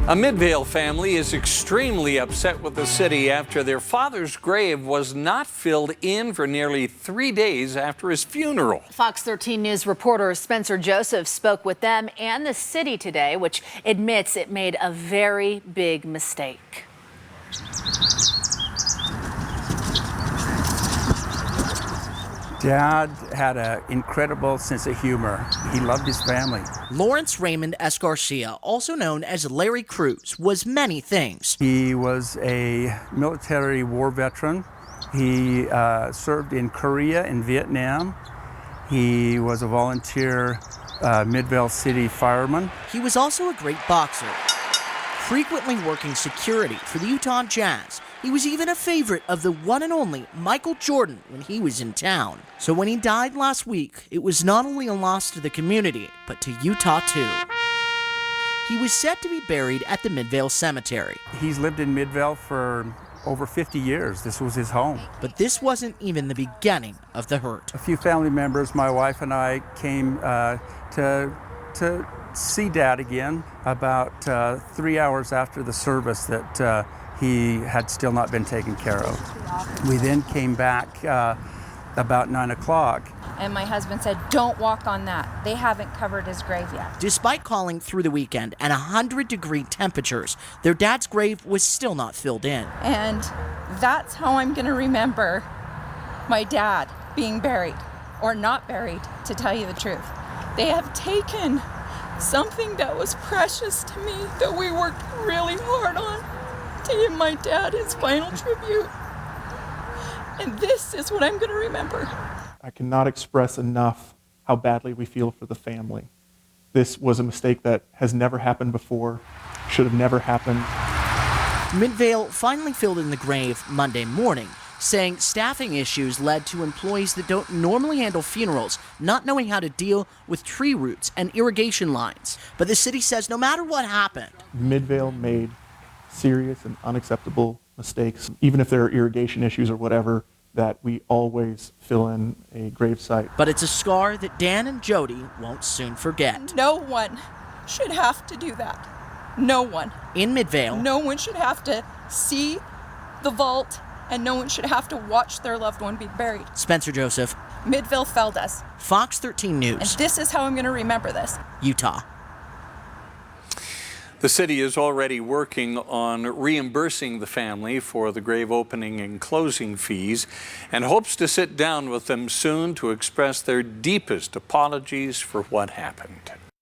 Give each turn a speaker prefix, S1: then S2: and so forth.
S1: A Midvale family is extremely upset with the city after their father's grave was not filled in for nearly 3 days after his funeral.
S2: Fox 13 News reporter Spencer Joseph spoke with them and the city today, which admits it made a very big mistake.
S3: Dad had an incredible sense of humor. He loved his family.
S4: Lawrence Raymond S. Garcia, also known as Larry Cruz, was many things.
S3: He was a military war veteran. He served in Korea and Vietnam. He was a volunteer Midvale City fireman.
S4: He was also a great boxer, frequently working security for the Utah Jazz. He was even a favorite of the one and only Michael Jordan when he was in town. So when he died last week, it was not only a loss to the community, but to Utah too. He was set to be buried at the Midvale Cemetery.
S3: He's lived in Midvale for over 50 years. This was his home.
S4: But this wasn't even the beginning of the hurt.
S3: A few family members, my wife and I, came to see Dad again about 3 hours after the service that he had still not been taken care of. We then came back about 9 o'clock.
S5: And my husband said, don't walk on that. They haven't covered his grave yet.
S4: Despite calling through the weekend and 100-degree temperatures, their dad's grave was still not filled in.
S5: And that's how I'm going to remember my dad being buried, or not buried, to tell you the truth. They have taken something that was precious to me, that we worked really hard on, to give my dad his final tribute. And this is what I'm going to remember.
S6: I cannot express enough how badly we feel for the family. This was a mistake that has never happened before, should have never happened.
S4: Midvale finally filled in the grave Monday morning, saying staffing issues led to employees that don't normally handle funerals not knowing how to deal with tree roots and irrigation lines. But the city says no matter what happened,
S6: Midvale made serious and unacceptable mistakes, even if there are irrigation issues or whatever, that we always fill in a grave site.
S4: But it's a scar that Dan and Jody won't soon forget.
S5: No one should have to do that. No one.
S4: In Midvale,
S5: No one should have to see the vault, and no one should have to watch their loved one be buried.
S4: Spencer Joseph,
S5: Midvale failed us.
S4: Fox 13 News,
S5: And this is how I'm going to remember this.
S4: Utah.
S1: The city is already working on reimbursing the family for the grave opening and closing fees and hopes to sit down with them soon to express their deepest apologies for what happened.